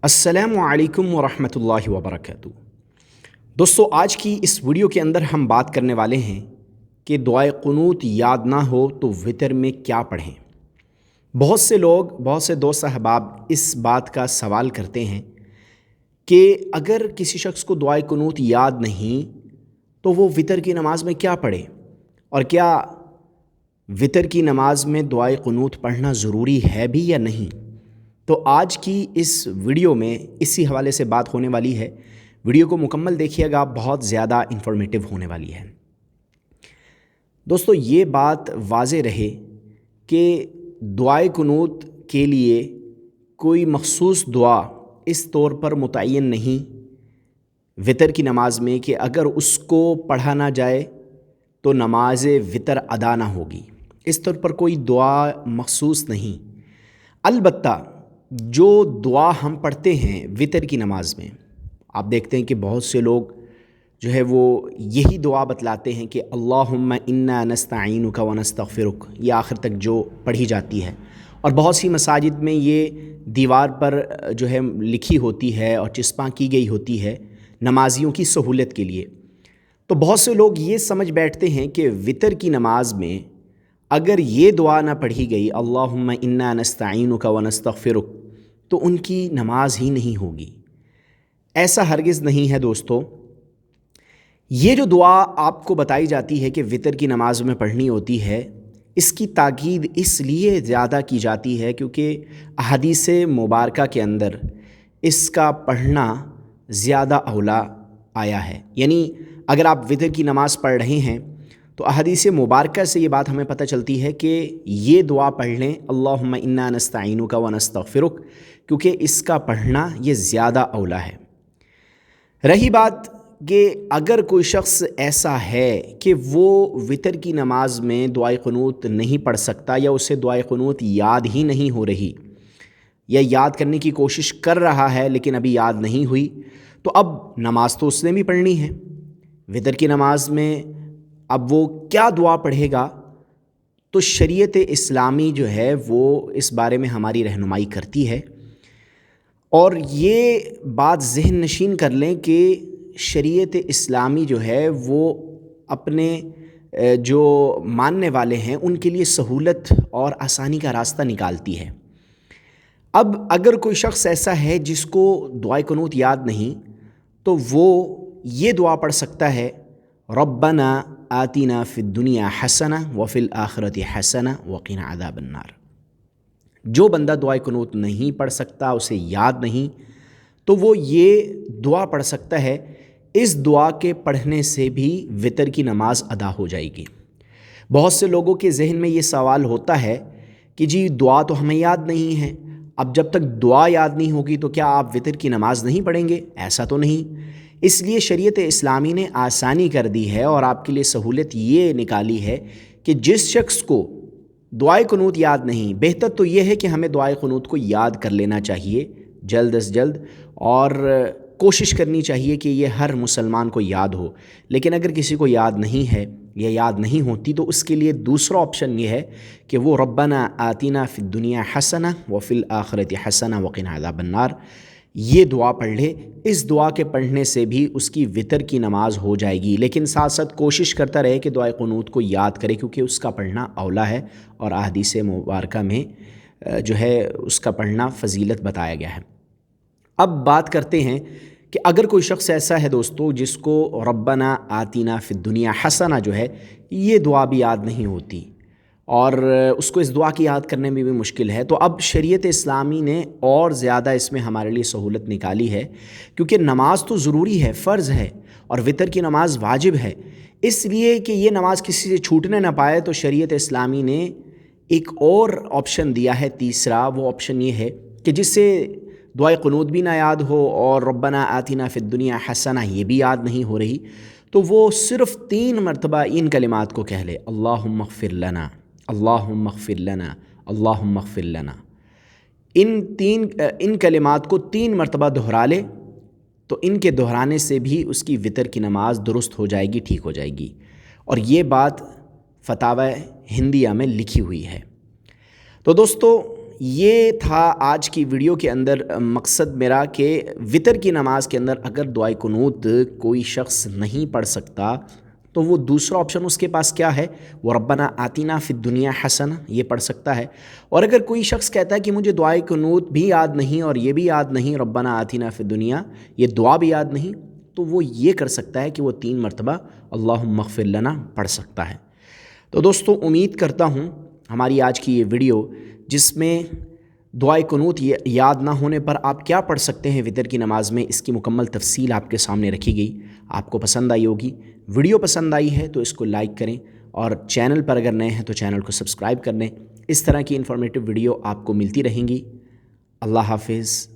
السلام علیکم ورحمۃ اللہ وبرکاتہ۔ دوستو، آج کی اس ویڈیو کے اندر ہم بات کرنے والے ہیں کہ دعائے قنوت یاد نہ ہو تو وتر میں کیا پڑھیں۔ بہت سے دوست احباب اس بات کا سوال کرتے ہیں کہ اگر کسی شخص کو دعائے قنوت یاد نہیں تو وہ وتر کی نماز میں کیا پڑھے، اور کیا وتر کی نماز میں دعائے قنوت پڑھنا ضروری ہے بھی یا نہیں۔ تو آج کی اس ویڈیو میں اسی حوالے سے بات ہونے والی ہے۔ ویڈیو کو مکمل دیکھیے گا، بہت زیادہ انفارمیٹیو ہونے والی ہے۔ دوستو، یہ بات واضح رہے کہ دعائے قنوت کے لیے کوئی مخصوص دعا اس طور پر متعین نہیں وتر کی نماز میں کہ اگر اس کو پڑھا نہ جائے تو نماز وتر ادا نہ ہوگی۔ اس طور پر کوئی دعا مخصوص نہیں۔ البتہ جو دعا ہم پڑھتے ہیں وتر کی نماز میں، آپ دیکھتے ہیں کہ بہت سے لوگ جو ہے وہ یہی دعا بتلاتے ہیں کہ اللہم انا نستعینک ونستغفرک، یہ آخر تک جو پڑھی جاتی ہے، اور بہت سی مساجد میں یہ دیوار پر جو ہے لکھی ہوتی ہے اور چسپاں کی گئی ہوتی ہے نمازیوں کی سہولت کے لیے۔ تو بہت سے لوگ یہ سمجھ بیٹھتے ہیں کہ وتر کی نماز میں اگر یہ دعا نہ پڑھی گئی اللہم انا نستعینک ونستغفرک تو ان کی نماز ہی نہیں ہوگی۔ ایسا ہرگز نہیں ہے دوستو۔ یہ جو دعا آپ کو بتائی جاتی ہے کہ وتر کی نماز میں پڑھنی ہوتی ہے، اس کی تاکید اس لیے زیادہ کی جاتی ہے کیونکہ احادیث مبارکہ کے اندر اس کا پڑھنا زیادہ اولیٰ آیا ہے۔ یعنی اگر آپ وتر کی نماز پڑھ رہے ہیں تو احادیث مبارکہ سے یہ بات ہمیں پتہ چلتی ہے کہ یہ دعا پڑھ لیں اللہم انا نستعینک ونستغفرک، کیونکہ اس کا پڑھنا یہ زیادہ اولیٰ ہے۔ رہی بات کہ اگر کوئی شخص ایسا ہے کہ وہ وتر کی نماز میں دعائے قنوت نہیں پڑھ سکتا، یا اسے دعائے قنوت یاد ہی نہیں ہو رہی، یا یاد کرنے کی کوشش کر رہا ہے لیکن ابھی یاد نہیں ہوئی، تو اب نماز تو اس نے بھی پڑھنی ہے۔ وتر کی نماز میں اب وہ کیا دعا پڑھے گا؟ تو شریعت اسلامی جو ہے وہ اس بارے میں ہماری رہنمائی کرتی ہے، اور یہ بات ذہن نشین کر لیں کہ شریعت اسلامی جو ہے وہ اپنے جو ماننے والے ہیں ان کے لیے سہولت اور آسانی کا راستہ نکالتی ہے۔ اب اگر کوئی شخص ایسا ہے جس کو دعائے قنوت یاد نہیں، تو وہ یہ دعا پڑھ سکتا ہے ربنا آتنا فی الدنیا حسنہ وفی الآخرۃ حسنہ وقنا عذاب النار۔ جو بندہ دعائے قنوت نہیں پڑھ سکتا، اسے یاد نہیں، تو وہ یہ دعا پڑھ سکتا ہے۔ اس دعا کے پڑھنے سے بھی وتر کی نماز ادا ہو جائے گی۔ بہت سے لوگوں کے ذہن میں یہ سوال ہوتا ہے کہ جی دعا تو ہمیں یاد نہیں ہے، اب جب تک دعا یاد نہیں ہوگی تو کیا آپ وتر کی نماز نہیں پڑھیں گے؟ ایسا تو نہیں۔ اس لیے شریعت اسلامی نے آسانی کر دی ہے اور آپ کے لیے سہولت یہ نکالی ہے کہ جس شخص کو دعائے قنوت یاد نہیں، بہتر تو یہ ہے کہ ہمیں دعائے قنوت کو یاد کر لینا چاہیے جلد از جلد، اور کوشش کرنی چاہیے کہ یہ ہر مسلمان کو یاد ہو۔ لیکن اگر کسی کو یاد نہیں ہے یا یاد نہیں ہوتی تو اس کے لیے دوسرا آپشن یہ ہے کہ وہ ربنا آتنا فی الدنیا حسنہ وفی الآخرۃ حسنہ وقنا عذاب النار، یہ دعا پڑھ لے۔ اس دعا کے پڑھنے سے بھی اس کی وتر کی نماز ہو جائے گی، لیکن ساتھ ساتھ کوشش کرتا رہے کہ دعائے قنوت کو یاد کرے، کیونکہ اس کا پڑھنا اولیٰ ہے اور احادیث مبارکہ میں جو ہے اس کا پڑھنا فضیلت بتایا گیا ہے۔ اب بات کرتے ہیں کہ اگر کوئی شخص ایسا ہے دوستو جس کو ربنا آتنا فی الدنیا حسنہ جو ہے یہ دعا بھی یاد نہیں ہوتی، اور اس کو اس دعا کی یاد کرنے میں بھی مشکل ہے، تو اب شریعت اسلامی نے اور زیادہ اس میں ہمارے لیے سہولت نکالی ہے، کیونکہ نماز تو ضروری ہے، فرض ہے، اور وتر کی نماز واجب ہے۔ اس لیے کہ یہ نماز کسی سے چھوٹنے نہ پائے تو شریعت اسلامی نے ایک اور آپشن دیا ہے، تیسرا۔ وہ آپشن یہ ہے کہ جس سے دعائے قنوت بھی نہ یاد ہو اور ربنا آتنا فی الدنیا حسنہ یہ بھی یاد نہیں ہو رہی، تو وہ صرف 3 مرتبہ ان کلمات کو کہہ لے اللہم اغفر لنا، اللہم اغفر لنا، اللہم اغفر لنا۔ ان کلمات کو 3 مرتبہ دہرا لے تو ان کے دہرانے سے بھی اس کی وتر کی نماز درست ہو جائے گی، ٹھیک ہو جائے گی، اور یہ بات فتاوی ہندیہ میں لکھی ہوئی ہے۔ تو دوستو، یہ تھا آج کی ویڈیو کے اندر مقصد میرا کہ وطر کی نماز کے اندر اگر دعائے قنوت کوئی شخص نہیں پڑھ سکتا تو وہ دوسرا آپشن اس کے پاس کیا ہے، وہ ربنا آتینا فی الدنیا حسنہ یہ پڑھ سکتا ہے۔ اور اگر کوئی شخص کہتا ہے کہ مجھے دعائے قنوت بھی یاد نہیں اور یہ بھی یاد نہیں، ربنا آتینا فی الدنیا یہ دعا بھی یاد نہیں، تو وہ یہ کر سکتا ہے کہ وہ 3 مرتبہ اللہم اغفر لنا پڑھ سکتا ہے۔ تو دوستو امید کرتا ہوں ہماری آج کی یہ ویڈیو جس میں دعائے قنوت یاد نہ ہونے پر آپ کیا پڑھ سکتے ہیں وطر کی نماز میں، اس کی مکمل تفصیل آپ کے سامنے رکھی گئی، آپ کو پسند آئی ہوگی۔ ویڈیو پسند آئی ہے تو اس کو لائک کریں اور چینل پر اگر نئے ہیں تو چینل کو سبسکرائب کر لیں۔ اس طرح کی انفارمیٹیو ویڈیو آپ کو ملتی رہیں گی۔ اللہ حافظ۔